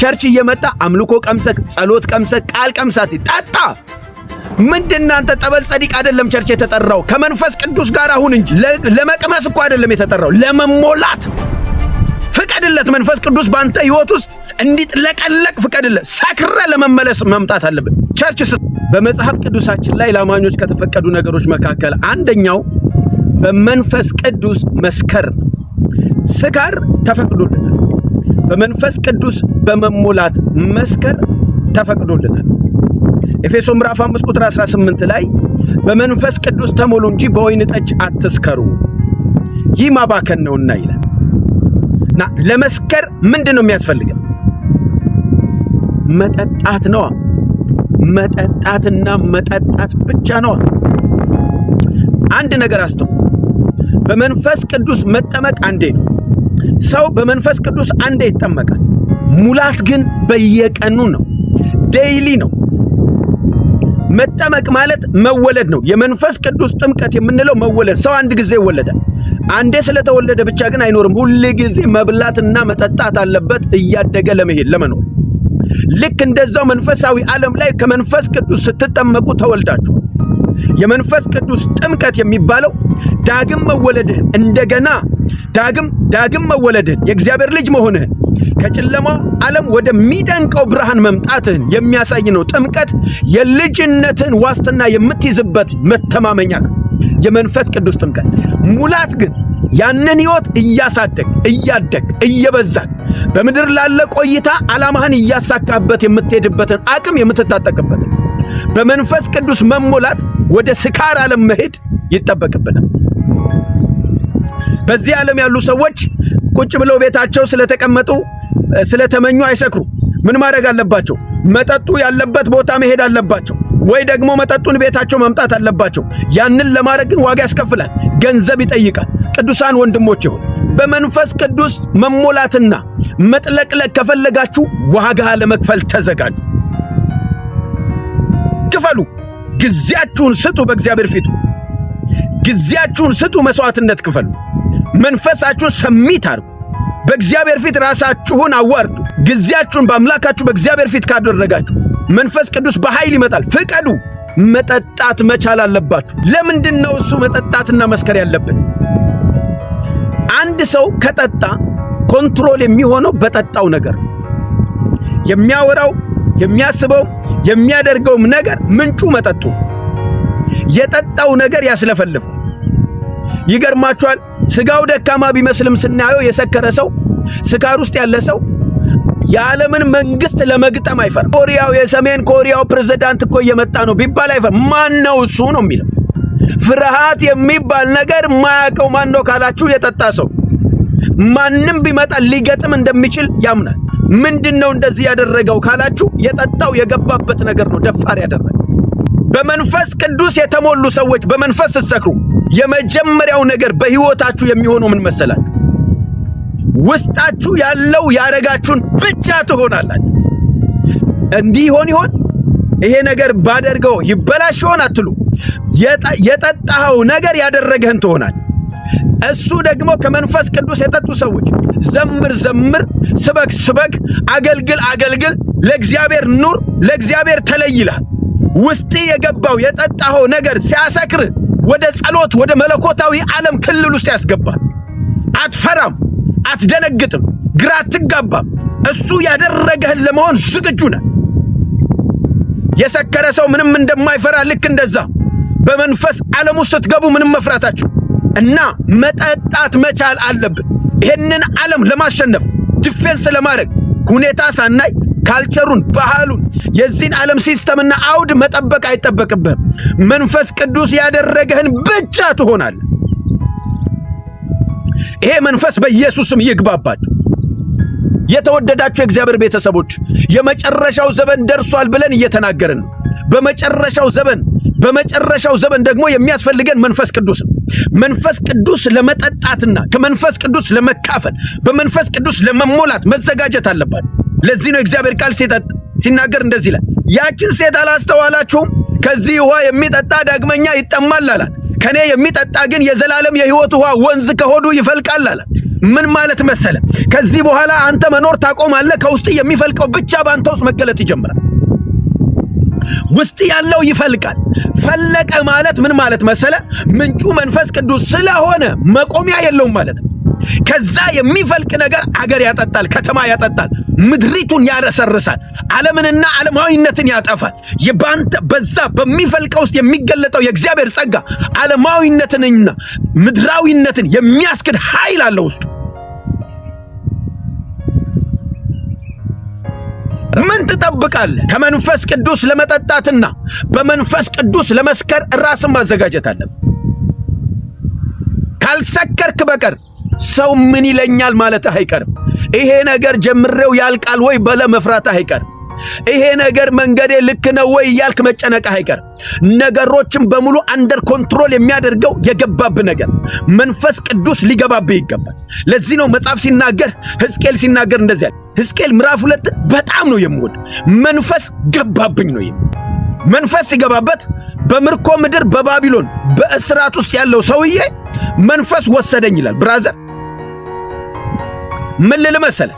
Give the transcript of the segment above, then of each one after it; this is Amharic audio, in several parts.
ቸርች እየመጣ አምልኮ ቀምሰክ ጸሎት ቀምሰክ ቃል ቀምሳት ጠጣ። ምንድነው አንተ ጠበል ጸዲቅ አይደለም ቸርች የተጠራው ከመንፈስ ቅዱስ ጋር አሁን እንጂ ለመቅመስ እኮ አይደለም የተጠራው ለመሞላት ፍቀድለት። መንፈስ ቅዱስ ባንተ ህይወት ውስጥ እንዲጥለቀለቅ ፍቀድለት። ሰክረ ለመመለስ መምጣት አለበት። ቸርች በመጽሐፍ ቅዱሳችን ላይ ለአማኞች ከተፈቀዱ ነገሮች መካከል አንደኛው በመንፈስ ቅዱስ መስከር ስካር ተፈቅዶልናል። በመንፈስ ቅዱስ በመሞላት መስከር ተፈቅዶልናል። ኤፌሶን ምዕራፍ 5 ቁጥር 18 ላይ በመንፈስ ቅዱስ ተሞሉ እንጂ በወይን ጠጅ አትስከሩ ይህ ማባከን ነውና ይላል። እና ለመስከር ምንድነው የሚያስፈልገው? መጠጣት ነው። መጠጣትና መጠጣት ብቻ ነው። አንድ ነገር አስተው በመንፈስ ቅዱስ መጠመቅ አንዴ ነው። ሰው በመንፈስ ቅዱስ አንዴ ይጠመቃል። ሙላት ግን በየቀኑ ነው። ዴይሊ ነው። መጠመቅ ማለት መወለድ ነው። የመንፈስ ቅዱስ ጥምቀት የምንለው መወለድ። ሰው አንድ ጊዜ ይወለዳል። አንዴ ስለተወለደ ብቻ ግን አይኖርም። ሁሉ ጊዜ መብላትና መጠጣት አለበት እያደገ ለመሄድ ለመኖር። ልክ እንደዛው መንፈሳዊ ዓለም ላይ ከመንፈስ ቅዱስ ስትጠመቁ ተወልዳችሁ የመንፈስ ቅዱስ ጥምቀት የሚባለው ዳግም መወለድህን እንደገና ዳግም መወለድህን የእግዚአብሔር ልጅ መሆንህን ከጨለማው ዓለም ወደሚደንቀው ብርሃን መምጣትህን የሚያሳይ ነው። ጥምቀት የልጅነትን ዋስትና የምትይዝበት መተማመኛ ነው። የመንፈስ ቅዱስ ጥምቀት ሙላት ግን ያንን ሕይወት እያደግ እየበዛክ በምድር ላለ ቆይታ ዓላማህን እያሳካበት የምትሄድበትን አቅም የምትታጠቅበት በመንፈስ ቅዱስ መሞላት ወደ ስካር ዓለም መሄድ ይጠበቅብናል። በዚህ ዓለም ያሉ ሰዎች ቁጭ ብለው ቤታቸው ስለተቀመጡ ስለተመኙ አይሰክሩ። ምን ማድረግ አለባቸው? መጠጡ ያለበት ቦታ መሄድ አለባቸው፣ ወይ ደግሞ መጠጡን ቤታቸው ማምጣት አለባቸው። ያንን ለማድረግ ግን ዋጋ ያስከፍላል፣ ገንዘብ ይጠይቃል። ቅዱሳን ወንድሞች ሆይ በመንፈስ ቅዱስ መሞላትና መጥለቅለቅ ከፈለጋችሁ ዋጋ ለመክፈል ተዘጋጁ። ክፈሉ። ጊዜያችሁን ስጡ። በእግዚአብሔር ፊት ጊዜያችሁን ስጡ። መስዋዕትነት ክፈሉ። መንፈሳችሁን ሰሚት አድርጉ። በእግዚአብሔር ፊት ራሳችሁን አዋርዱ። ጊዜያችሁን በአምላካችሁ በእግዚአብሔር ፊት ካደረጋችሁ መንፈስ ቅዱስ በኃይል ይመጣል። ፍቀዱ። መጠጣት መቻል አለባችሁ። ለምንድነው እሱ መጠጣትና መስከር ያለብን? አንድ ሰው ከጠጣ ኮንትሮል የሚሆነው በጠጣው ነገር የሚያወራው የሚያስበው የሚያደርገውም ነገር ምንጩ መጠጡ። የጠጣው ነገር ያስለፈልፍ። ይገርማችኋል። ስጋው ደካማ ቢመስልም ስናየው የሰከረ ሰው ስካር ውስጥ ያለ ሰው የዓለምን መንግስት ለመግጠም አይፈር። ኮሪያው የሰሜን ኮሪያው ፕሬዝዳንት እኮ እየመጣ ነው ቢባል አይፈር። ማን ነው እሱ ነው የሚለው። ፍርሃት የሚባል ነገር ማያውቀው ማን ነው ካላችሁ የጠጣ ሰው ማንንም ቢመጣ ሊገጥም እንደሚችል ያምናል። ምንድነው እንደዚህ ያደረገው ካላችሁ የጠጣው የገባበት ነገር ነው ደፋር ያደረገው። በመንፈስ ቅዱስ የተሞሉ ሰዎች በመንፈስ ሲሰክሩ የመጀመሪያው ነገር በህይወታችሁ የሚሆነው ምን መሰላችሁ? ውስጣችሁ ያለው ያረጋችሁን ብቻ ትሆናላችሁ። እንዲህ ይሆን ይሄ ነገር ባደርገው ይበላሽ ይሆን አትሉ። የጠጣኸው ነገር ያደረገህን ትሆናል። እሱ ደግሞ ከመንፈስ ቅዱስ የጠጡ ሰዎች ዘምር፣ ስበክ፣ አገልግል፣ ለእግዚአብሔር ኑር፣ ለእግዚአብሔር ተለይ ይላል። ውስጥ የገባው የጠጣኸው ነገር ሲያሰክር ወደ ጸሎት ወደ መለኮታዊ ዓለም ክልል ውስጥ ያስገባል። አትፈራም፣ አትደነግጥም፣ ግራ አትጋባም። እሱ ያደረገህን ለመሆን ዝግጁ ነህ። የሰከረ ሰው ምንም እንደማይፈራ ልክ እንደዛ በመንፈስ ዓለም ውስጥ ስትገቡ ምንም መፍራታችሁ እና መጠጣት መቻል አለብን። ይሄንን ዓለም ለማሸነፍ ዲፌንስ ለማድረግ ሁኔታ ሳናይ ካልቸሩን ባህሉን የዚህን ዓለም ሲስተምና አውድ መጠበቅ አይጠበቅብህም። መንፈስ ቅዱስ ያደረገህን ብቻ ትሆናለህ። ይሄ መንፈስ በኢየሱስም ይግባባችሁ። የተወደዳችሁ የእግዚአብሔር ቤተሰቦች የመጨረሻው ዘመን ደርሷል ብለን እየተናገርን ነው። በመጨረሻው ዘመን ደግሞ የሚያስፈልገን መንፈስ ቅዱስ ነው። መንፈስ ቅዱስ ለመጠጣትና ከመንፈስ ቅዱስ ለመካፈል በመንፈስ ቅዱስ ለመሞላት መዘጋጀት አለባት። ለዚህ ነው እግዚአብሔር ቃል ሲናገር እንደዚህ ይላል፣ ያችን ሴት አላስተዋላችሁም? ከዚህ ውሃ የሚጠጣ ዳግመኛ ይጠማል አላት። ከኔ የሚጠጣ ግን የዘላለም የሕይወት ውሃ ወንዝ ከሆዱ ይፈልቃል አላት። ምን ማለት መሰለ? ከዚህ በኋላ አንተ መኖር ታቆማለህ። ከውስጥ የሚፈልቀው ብቻ ባንተ ውስጥ መገለጥ ይጀምራል። ውስጥ ያለው ይፈልቃል። ፈለቀ ማለት ምን ማለት መሰለ? ምንጩ መንፈስ ቅዱስ ስለሆነ መቆሚያ የለውም ማለት ነው። ከዛ የሚፈልቅ ነገር አገር ያጠጣል፣ ከተማ ያጠጣል፣ ምድሪቱን ያረሰርሳል፣ ዓለምንና ዓለማዊነትን ያጠፋል። የባንተ በዛ በሚፈልቀው ውስጥ የሚገለጠው የእግዚአብሔር ጸጋ ዓለማዊነትንና ምድራዊነትን የሚያስክድ ኃይል አለው ውስጡ። ምን ትጠብቃለህ? ከመንፈስ ቅዱስ ለመጠጣትና በመንፈስ ቅዱስ ለመስከር ራስን ማዘጋጀት አለብህ። ካልሰከርክ በቀር ሰው ምን ይለኛል ማለት አይቀርም። ይሄ ነገር ጀምሬው ያልቃል ወይ በለ መፍራት አይቀርም። ይሄ ነገር መንገዴ ልክ ነው ወይ እያልክ መጨነቅ አይቀርም። ነገሮችን በሙሉ አንደር ኮንትሮል የሚያደርገው የገባብህ ነገር መንፈስ ቅዱስ ሊገባብህ ይገባል። ለዚህ ነው መጽሐፍ ሲናገር ሕዝቅኤል ሲናገር እንደዚህ ያለ ሕዝቅኤል ምዕራፍ 2 በጣም ነው የምወድ። መንፈስ ገባብኝ ነው የሚል። መንፈስ ሲገባበት በምርኮ ምድር በባቢሎን በእስራት ውስጥ ያለው ሰውዬ መንፈስ ወሰደኝ ይላል። ብራዘር ምን ልል መሰለህ?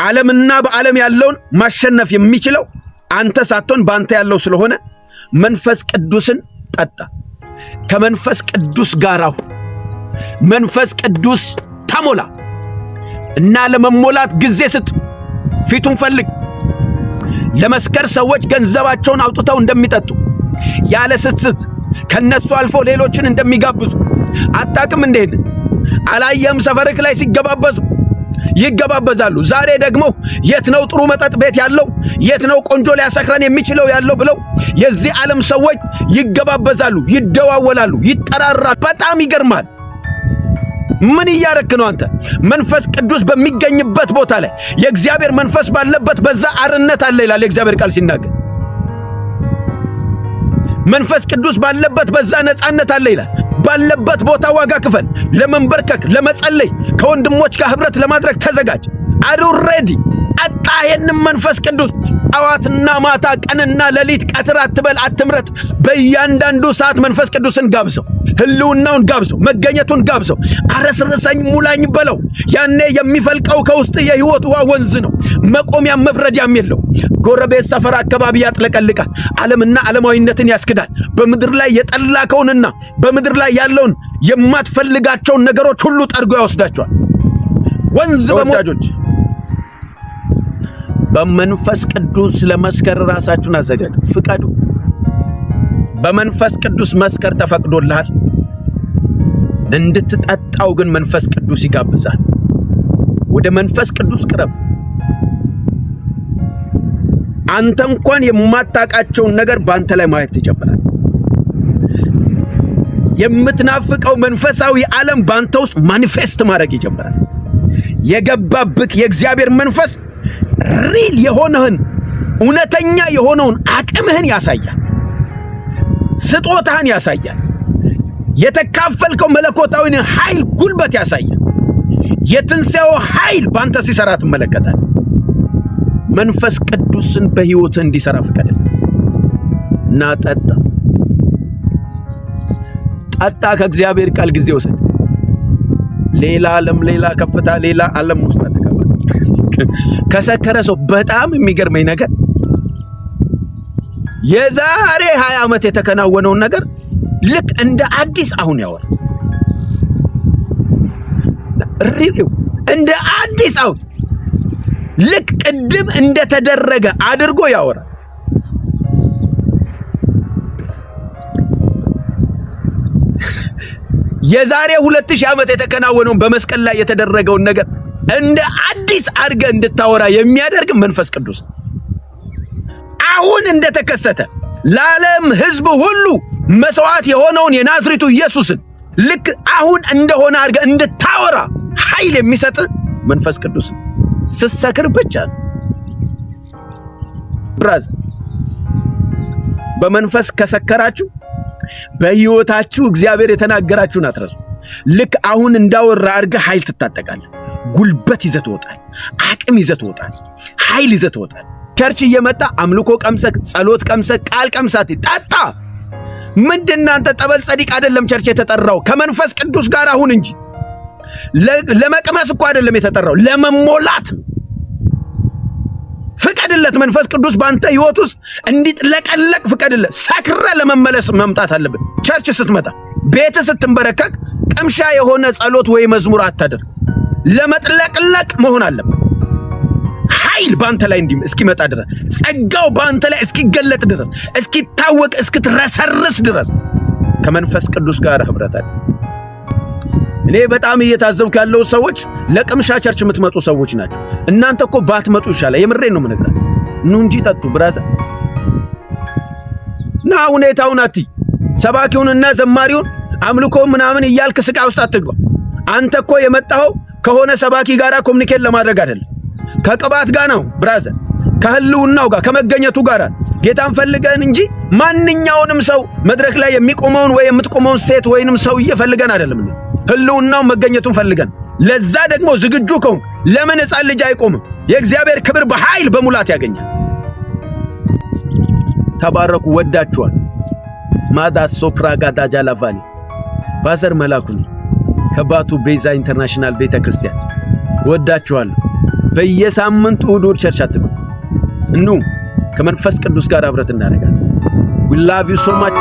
ዓለምና በዓለም ያለውን ማሸነፍ የሚችለው አንተ ሳትሆን ባንተ ያለው ስለሆነ መንፈስ ቅዱስን ጠጣ። ከመንፈስ ቅዱስ ጋር አሁን መንፈስ ቅዱስ ተሞላ እና ለመሞላት ጊዜ ስጥ። ፊቱን ፈልግ። ለመስከር ሰዎች ገንዘባቸውን አውጥተው እንደሚጠጡ ያለ ስስት ከነሱ አልፎ ሌሎችን እንደሚጋብዙ አጣቅም እንደሄድ አላየም? ሰፈርክ ላይ ሲገባበዙ ይገባበዛሉ። ዛሬ ደግሞ የት ነው ጥሩ መጠጥ ቤት ያለው? የት ነው ቆንጆ ሊያሰክረን የሚችለው ያለው ብለው የዚህ ዓለም ሰዎች ይገባበዛሉ፣ ይደዋወላሉ፣ ይጠራራሉ። በጣም ይገርማል። ምን እያረክ ነው አንተ? መንፈስ ቅዱስ በሚገኝበት ቦታ ላይ የእግዚአብሔር መንፈስ ባለበት በዛ አርነት አለ ይላል የእግዚአብሔር ቃል ሲናገር። መንፈስ ቅዱስ ባለበት በዛ ነፃነት አለ ይላል። ባለበት ቦታ ዋጋ ክፈል። ለመንበርከክ፣ ለመጸለይ፣ ከወንድሞች ጋር ህብረት ለማድረግ ተዘጋጅ። አዱ ሬዲ አጣ። ይህንን መንፈስ ቅዱስ ጠዋትና ማታ፣ ቀንና ሌሊት፣ ቀትር አትበል፣ አትምረጥ። በእያንዳንዱ ሰዓት መንፈስ ቅዱስን ጋብዘው፣ ህልውናውን ጋብዘው፣ መገኘቱን ጋብዘው። አረስርሰኝ፣ ሙላኝ በለው። ያኔ የሚፈልቀው ከውስጥ የህይወት ውሃ ወንዝ ነው። መቆሚያም መብረጃም የለው። ጎረቤት ሰፈር አካባቢ ያጥለቀልቃል። ዓለምና ዓለማዊነትን ያስክዳል። በምድር ላይ የጠላከውንና በምድር ላይ ያለውን የማትፈልጋቸውን ነገሮች ሁሉ ጠርጎ ያወስዳቸዋል። ወንዝ በሞጆች በመንፈስ ቅዱስ ለመስከር ራሳችሁን አዘጋጁ፣ ፍቀዱ። በመንፈስ ቅዱስ መስከር ተፈቅዶልሃል። እንድትጠጣው ግን መንፈስ ቅዱስ ይጋብዛል። ወደ መንፈስ ቅዱስ ቅረብ። አንተ እንኳን የማታውቃቸውን ነገር ባንተ ላይ ማየት ትጀምራለህ። የምትናፍቀው መንፈሳዊ ዓለም ባንተ ውስጥ ማኒፌስት ማድረግ ይጀምራል። የገባብክ የእግዚአብሔር መንፈስ ሪል የሆነህን እውነተኛ የሆነውን አቅምህን ያሳያል። ስጦታህን ያሳያል። የተካፈልከው መለኮታዊን ኃይል ጉልበት ያሳያል። የትንሣኤው ኃይል ባንተ ሲሰራ ትመለከታል። መንፈስ ቅዱስን በሕይወትህ እንዲሰራ ፍቀድልህ እና ጠጣ። ጠጣ። ከእግዚአብሔር ቃል ጊዜ ወሰድ። ሌላ ዓለም፣ ሌላ ከፍታ፣ ሌላ ዓለም ውስጥ አትገባ። ከሰከረ ሰው በጣም የሚገርመኝ ነገር የዛሬ 20 ዓመት የተከናወነውን ነገር ልክ እንደ አዲስ አሁን ያወራ። እንደ አዲስ አሁን ልክ ቅድም እንደተደረገ አድርጎ ያወራ። የዛሬ 2000 ዓመት የተከናወነውን በመስቀል ላይ የተደረገውን ነገር እንደ አዲስ አድርገህ እንድታወራ የሚያደርግ መንፈስ ቅዱስ አሁን እንደተከሰተ ለዓለም ሕዝብ ሁሉ መስዋዕት የሆነውን የናዝሬቱ ኢየሱስን ልክ አሁን እንደሆነ አድርገህ እንድታወራ ኃይል የሚሰጥ መንፈስ ቅዱስ ስትሰክር ብቻ ነው። ብራዘር በመንፈስ ከሰከራችሁ በሕይወታችሁ እግዚአብሔር የተናገራችሁን አትረሱ። ልክ አሁን እንዳወራ አድርገህ ኃይል ትታጠቃለህ። ጉልበት ይዘህ ትወጣለህ። አቅም ይዘህ ትወጣለህ። ኃይል ይዘህ ትወጣለህ። ቸርች እየመጣ አምልኮ ቀምሰህ፣ ጸሎት ቀምሰህ፣ ቃል ቀምሳት ጠጣ። ምንድናንተ ጠበል ጸዲቅ አይደለም ቸርች የተጠራው ከመንፈስ ቅዱስ ጋር አሁን እንጂ ለመቅመስ እኮ አይደለም የተጠራው ለመሞላት ፍቀድለት መንፈስ ቅዱስ ባንተ ህይወት ውስጥ እንዲጥለቀለቅ ፍቀድለት ሰክረ ለመመለስ መምጣት አለበት ቸርች ስትመጣ ቤት ስትንበረከክ ቅምሻ የሆነ ጸሎት ወይ መዝሙር አታደርግ ለመጥለቅለቅ መሆን አለበት ኃይል ባንተ ላይ እስኪመጣ ድረስ ጸጋው ባንተ ላይ እስኪገለጥ ድረስ እስኪታወቅ እስክትረሰርስ ድረስ ከመንፈስ ቅዱስ ጋር ህብረት አለ እኔ በጣም እየታዘብኩ ያለው ሰዎች ለቅምሻ ቸርች የምትመጡ ሰዎች ናቸው እናንተ እኮ ባትመጡ ይሻላል የምሬን ነው የምነግራችሁ ኑ እንጂ ጠጡ ብራዘር ና ሁኔታውን አትይ ሰባኪውንና ዘማሪውን አምልኮ ምናምን እያልክ ስቃ ውስጥ አትግባ አንተ እኮ የመጣው ከሆነ ሰባኪ ጋራ ኮሙኒኬት ለማድረግ አይደለም ከቅባት ጋር ነው ብራዘር ከህልውናው ጋር ከመገኘቱ ጋር ጌታን ፈልገን እንጂ ማንኛውንም ሰው መድረክ ላይ የሚቆመውን ወይ የምትቆመውን ሴት ወይንም ሰው እየፈልገን አይደለም ህልውናው መገኘቱን ፈልገን ለዛ ደግሞ ዝግጁ ከሆን ለምን ሕፃን ልጅ አይቆምም የእግዚአብሔር ክብር በኃይል በሙላት ያገኛል ተባረኩ ወዳችኋል ማዳ ሶፕራጋዳ ጃላቫኒ ባዘር መላኩኒ ከባቱ ቤዛ ኢንተርናሽናል ቤተክርስቲያን ወዳችኋል በየሳምንቱ እሑድ ቸርች አትጉ ከመንፈስ ቅዱስ ጋር አብረት እናደርጋለን we love you so much